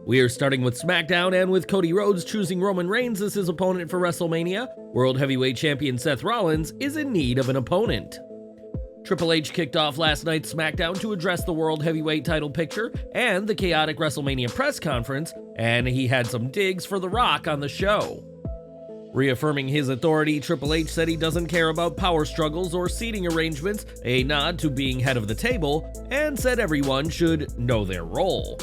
We are starting with Smackdown and with Cody Rhodes choosing Roman Reigns as his opponent for WrestleMania. World Heavyweight Champion Seth Rollins is in need of an opponent. Triple H kicked off last night's Smackdown to address the World Heavyweight title picture and the chaotic WrestleMania press conference, and he had some digs for The Rock on the show. Reaffirming his authority, Triple H said he doesn't care about power struggles or seating arrangements, a nod to being head of the table, and said everyone should know their role.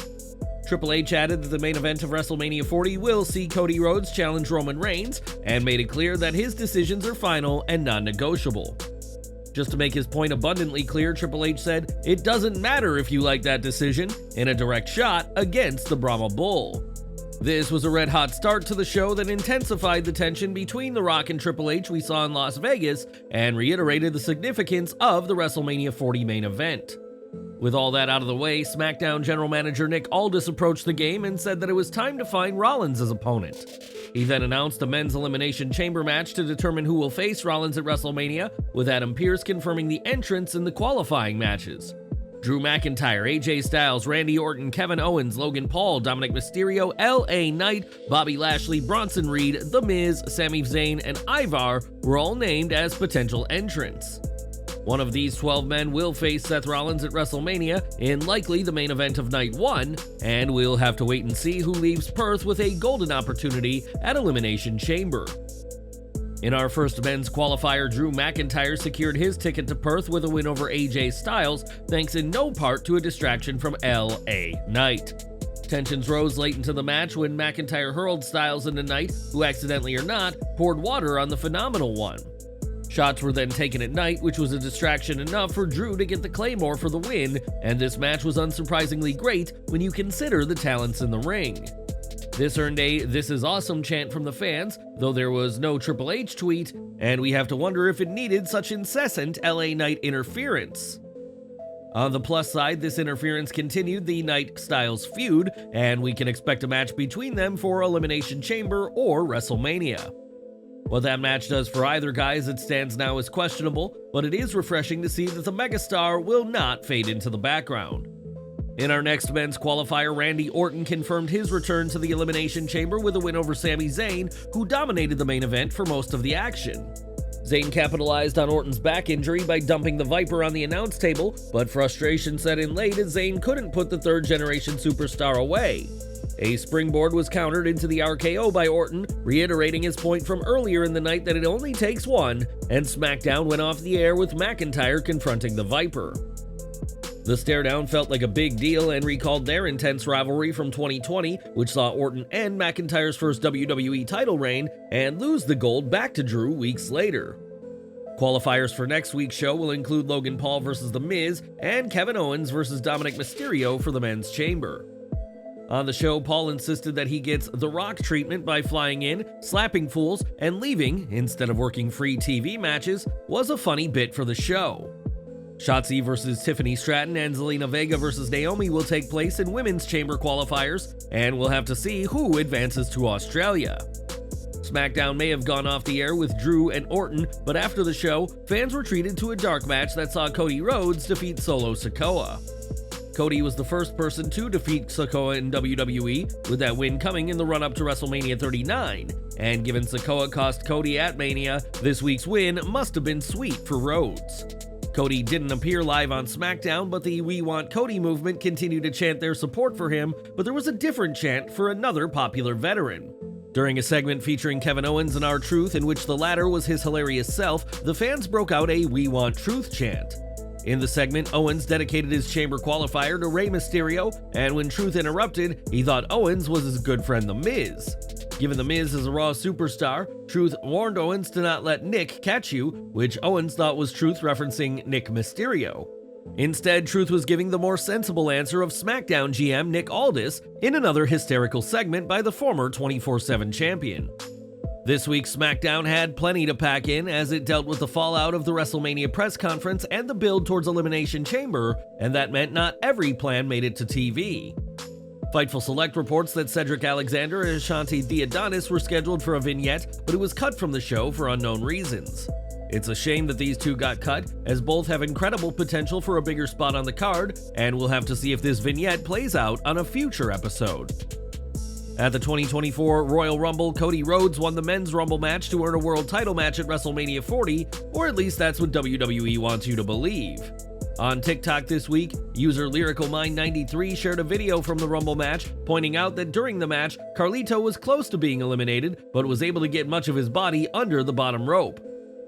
Triple H added that the main event of WrestleMania 40 will see Cody Rhodes challenge Roman Reigns, and made it clear that his decisions are final and non-negotiable. Just to make his point abundantly clear, Triple H said, "It doesn't matter if you like that decision," in a direct shot against the Brahma Bull. This was a red-hot start to the show that intensified the tension between The Rock and Triple H we saw in Las Vegas, and reiterated the significance of the WrestleMania 40 main event. With all that out of the way, SmackDown general manager Nick Aldis approached the game and said that it was time to find Rollins as opponent. He then announced a men's Elimination Chamber match to determine who will face Rollins at WrestleMania, with Adam Pearce confirming the entrance in the qualifying matches. Drew McIntyre, AJ Styles, Randy Orton, Kevin Owens, Logan Paul, Dominic Mysterio, LA Knight, Bobby Lashley, Bronson Reed, The Miz, Sami Zayn, and Ivar were all named as potential entrants. One of these 12 men will face Seth Rollins at WrestleMania in likely the main event of Night 1, and we'll have to wait and see who leaves Perth with a golden opportunity at Elimination Chamber. In our first men's qualifier, Drew McIntyre secured his ticket to Perth with a win over AJ Styles, thanks in no part to a distraction from LA Knight. Tensions rose late into the match when McIntyre hurled Styles into Knight, who accidentally or not, poured water on the Phenomenal One. Shots were then taken at Knight, which was a distraction enough for Drew to get the Claymore for the win, and this match was unsurprisingly great when you consider the talents in the ring. This earned a "This is awesome" chant from the fans, though there was no Triple H tweet, and we have to wonder if it needed such incessant LA Knight interference. On the plus side, this interference continued the Knight-Styles feud, and we can expect a match between them for Elimination Chamber or WrestleMania. What that match does for either guy as it stands now is questionable, but it is refreshing to see that the megastar will not fade into the background. In our next men's qualifier, Randy Orton confirmed his return to the Elimination Chamber with a win over Sami Zayn, who dominated the main event for most of the action. Zayn capitalized on Orton's back injury by dumping the Viper on the announce table, but frustration set in late as Zayn couldn't put the third-generation superstar away. A springboard was countered into the RKO by Orton, reiterating his point from earlier in the night that it only takes one, and SmackDown went off the air with McIntyre confronting the Viper. The stare-down felt like a big deal and recalled their intense rivalry from 2020, which saw Orton end McIntyre's first WWE title reign and lose the gold back to Drew weeks later. Qualifiers for next week's show will include Logan Paul vs. The Miz and Kevin Owens vs. Dominic Mysterio for the men's chamber. On the show, Paul insisted that he gets The Rock treatment by flying in, slapping fools, and leaving instead of working free TV matches was a funny bit for the show. Shotzi vs. Tiffany Stratton and Zelina Vega vs. Naomi will take place in women's chamber qualifiers, and we'll have to see who advances to Australia. SmackDown may have gone off the air with Drew and Orton, but after the show, fans were treated to a dark match that saw Cody Rhodes defeat Solo Sikoa. Cody was the first person to defeat Sikoa in WWE, with that win coming in the run-up to WrestleMania 39, and given Sikoa cost Cody at Mania, this week's win must have been sweet for Rhodes. Cody didn't appear live on SmackDown, but the We Want Cody movement continued to chant their support for him, but there was a different chant for another popular veteran. During a segment featuring Kevin Owens and R-Truth, in which the latter was his hilarious self, the fans broke out a We Want Truth chant. In the segment, Owens dedicated his chamber qualifier to Rey Mysterio, and when Truth interrupted, he thought Owens was his good friend The Miz. Given The Miz is a Raw superstar, Truth warned Owens to not let Nick catch you, which Owens thought was Truth referencing Nick Mysterio. Instead, Truth was giving the more sensible answer of SmackDown GM Nick Aldis in another hysterical segment by the former 24/7 champion. This week's SmackDown had plenty to pack in as it dealt with the fallout of the WrestleMania press conference and the build towards Elimination Chamber, and that meant not every plan made it to TV. Fightful Select reports that Cedric Alexander and Ashanti Theodonis were scheduled for a vignette, but it was cut from the show for unknown reasons. It's a shame that these two got cut, as both have incredible potential for a bigger spot on the card, and we'll have to see if this vignette plays out on a future episode. At the 2024 Royal Rumble, Cody Rhodes won the Men's Rumble match to earn a world title match at WrestleMania 40, or at least that's what WWE wants you to believe. On TikTok this week, user LyricalMind93 shared a video from the Rumble match, pointing out that during the match, Carlito was close to being eliminated, but was able to get much of his body under the bottom rope.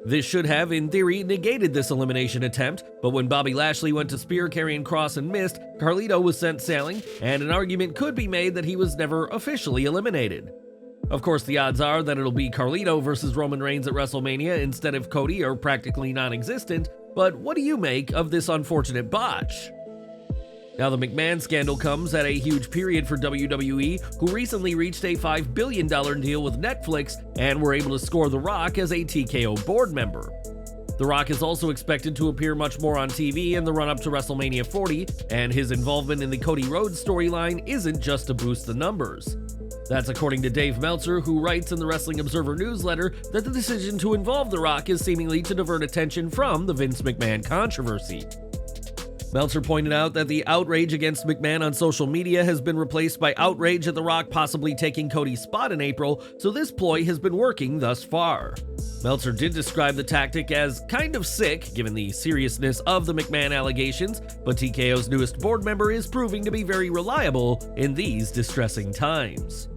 This should have, in theory, negated this elimination attempt, but when Bobby Lashley went to spear Karrion Kross and missed, Carlito was sent sailing, and an argument could be made that he was never officially eliminated. Of course, the odds are that it'll be Carlito versus Roman Reigns at WrestleMania instead of Cody are practically non-existent, but what do you make of this unfortunate botch? Now, the McMahon scandal comes at a huge period for WWE, who recently reached a $5 billion deal with Netflix and were able to score The Rock as a TKO board member. The Rock is also expected to appear much more on TV in the run-up to WrestleMania 40, and his involvement in the Cody Rhodes storyline isn't just to boost the numbers. That's according to Dave Meltzer, who writes in the Wrestling Observer newsletter that the decision to involve The Rock is seemingly to divert attention from the Vince McMahon controversy. Meltzer pointed out that the outrage against McMahon on social media has been replaced by outrage at The Rock possibly taking Cody's spot in April, so this ploy has been working thus far. Meltzer did describe the tactic as kind of sick, given the seriousness of the McMahon allegations, but TKO's newest board member is proving to be very reliable in these distressing times.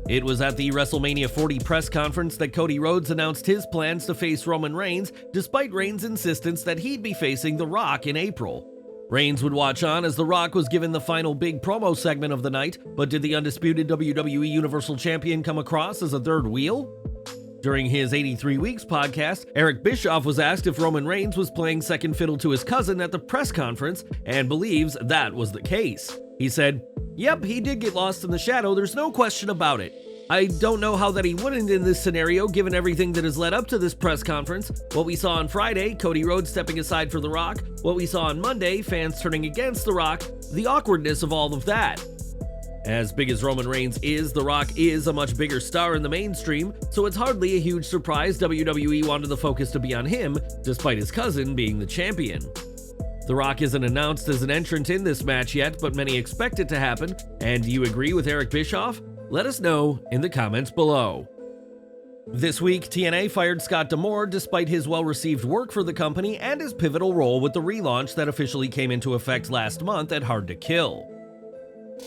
It was at the WrestleMania 40 press conference that Cody Rhodes announced his plans to face Roman Reigns, despite Reigns' insistence that he'd be facing The Rock in April. Reigns would watch on as The Rock was given the final big promo segment of the night, but did the undisputed WWE Universal Champion come across as a third wheel? During his 83 Weeks podcast, Eric Bischoff was asked if Roman Reigns was playing second fiddle to his cousin at the press conference and believes that was the case. He said, "Yep, he did get lost in the shadow, there's no question about it. I don't know how that he wouldn't in this scenario given everything that has led up to this press conference. What we saw on Friday, Cody Rhodes stepping aside for The Rock. What we saw on Monday, fans turning against The Rock. The awkwardness of all of that." As big as Roman Reigns is, The Rock is a much bigger star in the mainstream, so it's hardly a huge surprise WWE wanted the focus to be on him, despite his cousin being the champion. The Rock isn't announced as an entrant in this match yet, but many expect it to happen. And do you agree with Eric Bischoff? Let us know in the comments below. This week, TNA fired Scott D'Amore despite his well-received work for the company and his pivotal role with the relaunch that officially came into effect last month at Hard to Kill.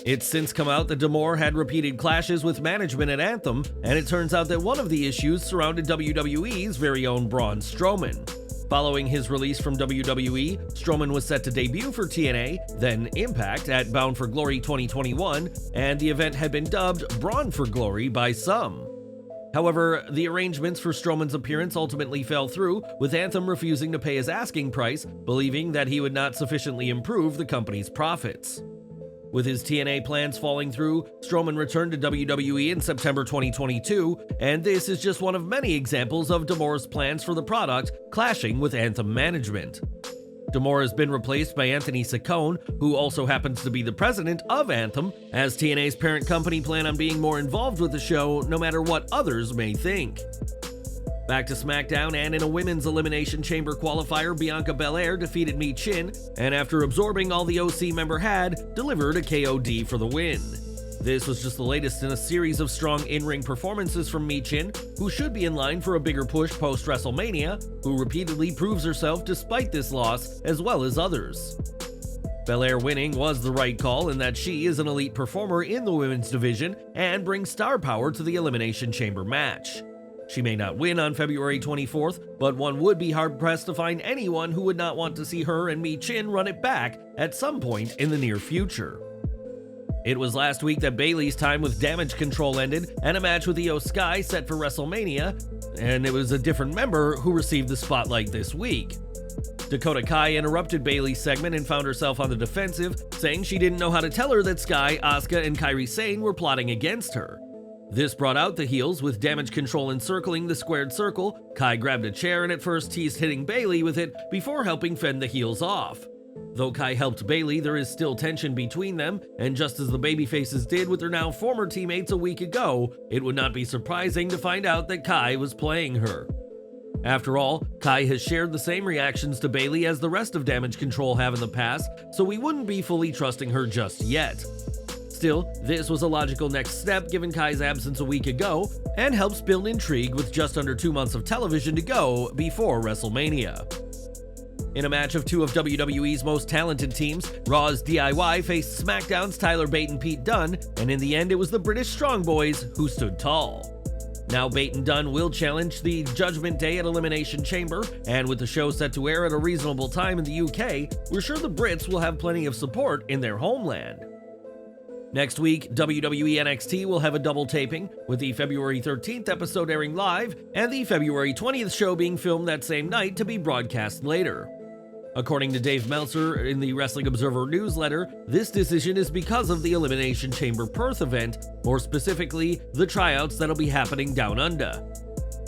It's since come out that D'Amore had repeated clashes with management at Anthem, and it turns out that one of the issues surrounded WWE's very own Braun Strowman. Following his release from WWE, Strowman was set to debut for TNA, then Impact at Bound for Glory 2021, and the event had been dubbed Braun for Glory by some. However, the arrangements for Strowman's appearance ultimately fell through, with Anthem refusing to pay his asking price, believing that he would not sufficiently improve the company's profits. With his TNA plans falling through, Strowman returned to WWE in September 2022, and this is just one of many examples of D'Amore's plans for the product clashing with Anthem management. D'Amore has been replaced by Anthony Saccone, who also happens to be the president of Anthem, as TNA's parent company plan on being more involved with the show no matter what others may think. Back to Smackdown, and in a women's Elimination Chamber qualifier, Bianca Belair defeated Michin, and after absorbing all the OC member had, delivered a KOD for the win. This was just the latest in a series of strong in-ring performances from Michin, who should be in line for a bigger push post-WrestleMania, who repeatedly proves herself despite this loss, as well as others. Belair winning was the right call in that she is an elite performer in the women's division and brings star power to the Elimination Chamber match. She may not win on February 24th, but one would be hard-pressed to find anyone who would not want to see her and Michin run it back at some point in the near future. It was last week that Bayley's time with Damage Control ended, and a match with Io Sky set for WrestleMania, and it was a different member who received the spotlight this week. Dakota Kai interrupted Bayley's segment and found herself on the defensive, saying she didn't know how to tell her that Sky, Asuka, and Kairi Sane were plotting against her. This brought out the heels, with Damage Control encircling the squared circle. Kai grabbed a chair and at first teased hitting Bayley with it before helping fend the heels off. Though Kai helped Bayley, there is still tension between them, and just as the babyfaces did with their now former teammates a week ago, it would not be surprising to find out that Kai was playing her. After all, Kai has shared the same reactions to Bayley as the rest of Damage Control have in the past, so we wouldn't be fully trusting her just yet. Still, this was a logical next step given Kai's absence a week ago, and helps build intrigue with just under 2 months of television to go before WrestleMania. In a match of two of WWE's most talented teams, Raw's DIY faced SmackDown's Tyler Bate and Pete Dunne, and in the end it was the British Strong Boys who stood tall. Now Bate and Dunne will challenge the Judgment Day at Elimination Chamber, and with the show set to air at a reasonable time in the UK, we're sure the Brits will have plenty of support in their homeland. Next week, WWE NXT will have a double taping, with the February 13th episode airing live, and the February 20th show being filmed that same night to be broadcast later. According to Dave Meltzer in the Wrestling Observer newsletter, this decision is because of the Elimination Chamber Perth event, more specifically, the tryouts that'll be happening down under.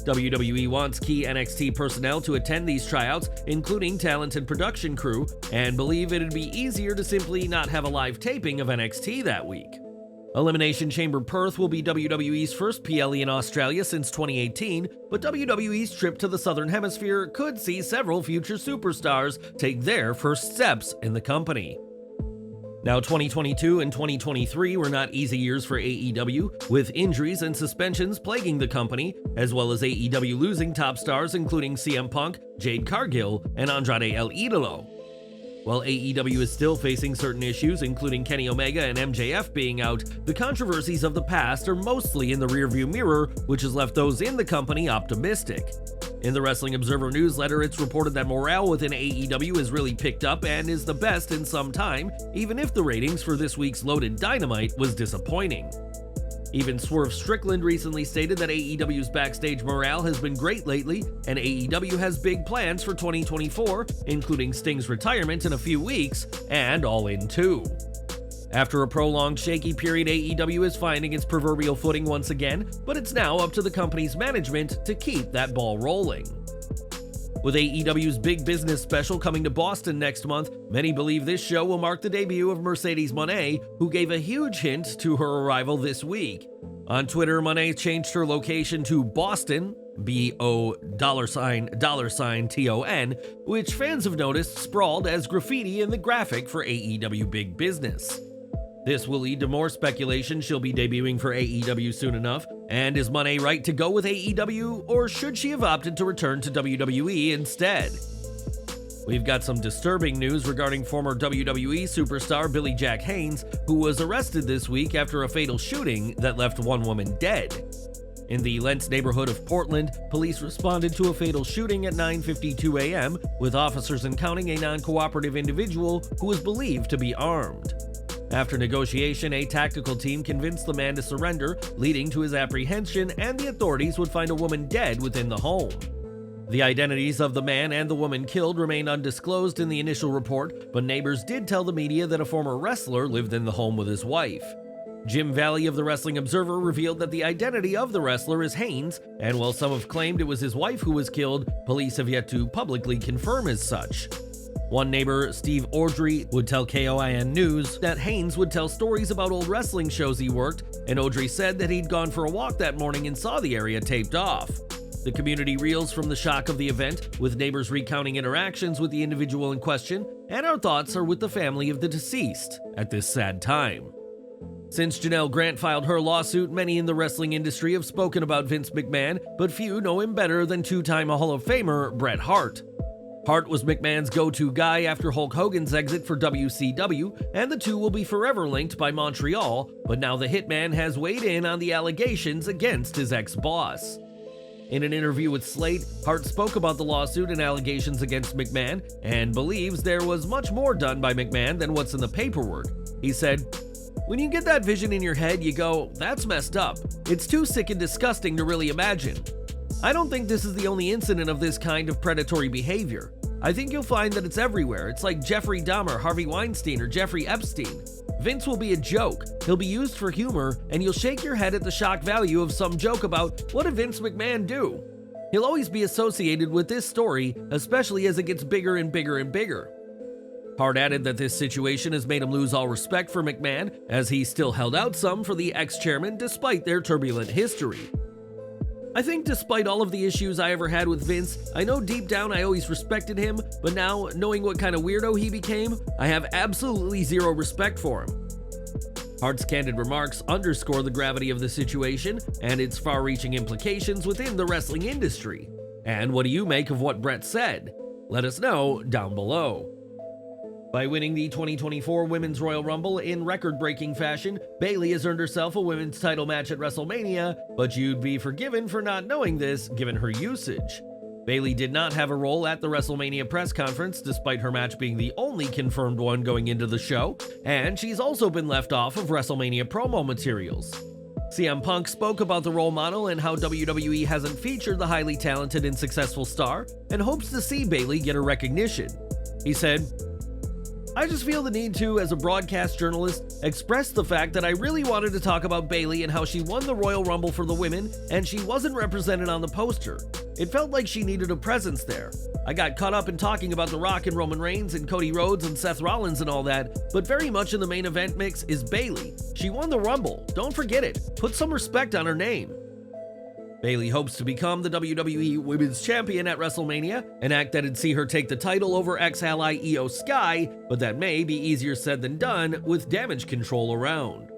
WWE wants key NXT personnel to attend these tryouts, including talent and production crew, and believe it'd be easier to simply not have a live taping of NXT that week. Elimination Chamber Perth will be WWE's first PLE in Australia since 2018, but WWE's trip to the Southern Hemisphere could see several future superstars take their first steps in the company. Now, 2022 and 2023 were not easy years for AEW, with injuries and suspensions plaguing the company, as well as AEW losing top stars including CM Punk, Jade Cargill, and Andrade El Idolo. While AEW is still facing certain issues, including Kenny Omega and MJF being out, the controversies of the past are mostly in the rearview mirror, which has left those in the company optimistic. In the Wrestling Observer newsletter, it's reported that morale within AEW has really picked up and is the best in some time, even if the ratings for this week's Loaded Dynamite was disappointing. Even Swerve Strickland recently stated that AEW's backstage morale has been great lately, and AEW has big plans for 2024, including Sting's retirement in a few weeks, and All In 2. After a prolonged shaky period, AEW is finding its proverbial footing once again, but it's now up to the company's management to keep that ball rolling. With AEW's Big Business special coming to Boston next month, many believe this show will mark the debut of Mercedes Moné, who gave a huge hint to her arrival this week. On Twitter, Moné changed her location to Boston, $BO$TON, which fans have noticed sprawled as graffiti in the graphic for AEW Big Business. This will lead to more speculation she'll be debuting for AEW soon enough, and is Moné right to go with AEW, or should she have opted to return to WWE instead? We've got some disturbing news regarding former WWE superstar Billy Jack Haynes, who was arrested this week after a fatal shooting that left one woman dead. In the Lents neighborhood of Portland, police responded to a fatal shooting at 9:52 a.m., with officers encountering a non-cooperative individual who was believed to be armed. After negotiation, a tactical team convinced the man to surrender, leading to his apprehension, and the authorities would find a woman dead within the home. The identities of the man and the woman killed remained undisclosed in the initial report, but neighbors did tell the media that a former wrestler lived in the home with his wife. Jim Valley of the Wrestling Observer revealed that the identity of the wrestler is Haynes, and while some have claimed it was his wife who was killed, police have yet to publicly confirm as such. One neighbor, Steve Audrey, would tell KOIN News that Haynes would tell stories about old wrestling shows he worked, and Audrey said that he'd gone for a walk that morning and saw the area taped off. The community reels from the shock of the event, with neighbors recounting interactions with the individual in question, and our thoughts are with the family of the deceased at this sad time. Since Janelle Grant filed her lawsuit, many in the wrestling industry have spoken about Vince McMahon, but few know him better than two-time Hall of Famer Bret Hart. Hart was McMahon's go-to guy after Hulk Hogan's exit for WCW, and the two will be forever linked by Montreal, but now the Hitman has weighed in on the allegations against his ex-boss. In an interview with Slate, Hart spoke about the lawsuit and allegations against McMahon, and believes there was much more done by McMahon than what's in the paperwork. He said, "When you get that vision in your head, you go, that's messed up. It's too sick and disgusting to really imagine. I don't think this is the only incident of this kind of predatory behavior. I think you'll find that it's everywhere. It's like Jeffrey Dahmer, Harvey Weinstein, or Jeffrey Epstein. Vince will be a joke. He'll be used for humor, and you'll shake your head at the shock value of some joke about, what did Vince McMahon do? He'll always be associated with this story, especially as it gets bigger and bigger and bigger." Hart added that this situation has made him lose all respect for McMahon, as he still held out some for the ex-chairman despite their turbulent history. "I think despite all of the issues I ever had with Vince, I know deep down I always respected him, but now, knowing what kind of weirdo he became, I have absolutely zero respect for him." Hart's candid remarks underscore the gravity of the situation and its far-reaching implications within the wrestling industry. And what do you make of what Bret said? Let us know down below. By winning the 2024 Women's Royal Rumble in record-breaking fashion, Bayley has earned herself a women's title match at WrestleMania, but you'd be forgiven for not knowing this given her usage. Bayley did not have a role at the WrestleMania press conference, despite her match being the only confirmed one going into the show, and she's also been left off of WrestleMania promo materials. CM Punk spoke about the role model and how WWE hasn't featured the highly talented and successful star, and hopes to see Bayley get her recognition. He said, "I just feel the need to, as a broadcast journalist, express the fact that I really wanted to talk about Bayley and how she won the Royal Rumble for the women and she wasn't represented on the poster. It felt like she needed a presence there. I got caught up in talking about The Rock and Roman Reigns and Cody Rhodes and Seth Rollins and all that, but very much in the main event mix is Bayley. She won the Rumble. Don't forget it. Put some respect on her name." Bayley hopes to become the WWE Women's Champion at WrestleMania, an act that'd see her take the title over ex-ally Io Sky, but that may be easier said than done with damage control around.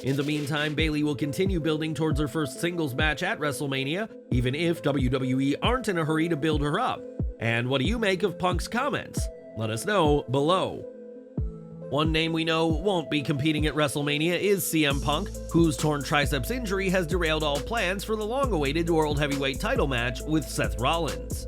In the meantime, Bayley will continue building towards her first singles match at WrestleMania, even if WWE aren't in a hurry to build her up. And what do you make of Punk's comments? Let us know below. One name we know won't be competing at WrestleMania is CM Punk, whose torn triceps injury has derailed all plans for the long-awaited World Heavyweight title match with Seth Rollins.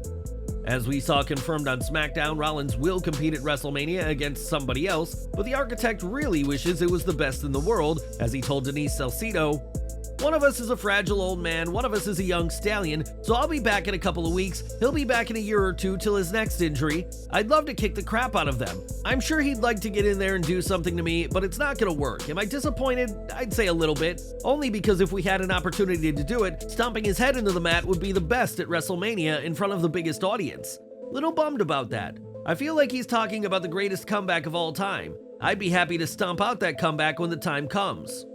As we saw confirmed on Smackdown, Rollins will compete at WrestleMania against somebody else, but the architect really wishes it was the best in the world, as he told Denise Salcido, "One of us is a fragile old man, one of us is a young stallion, so I'll be back in a couple of weeks, he'll be back in a year or two till his next injury. I'd love to kick the crap out of them. I'm sure he'd like to get in there and do something to me, but it's not gonna work. Am I disappointed? I'd say a little bit. Only because if we had an opportunity to do it, stomping his head into the mat would be the best at WrestleMania in front of the biggest audience. Little bummed about that. I feel like he's talking about the greatest comeback of all time. I'd be happy to stomp out that comeback when the time comes."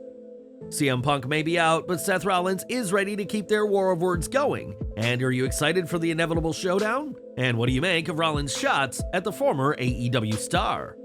CM Punk may be out, but Seth Rollins is ready to keep their war of words going. And are you excited for the inevitable showdown? And what do you make of Rollins' shots at the former AEW star?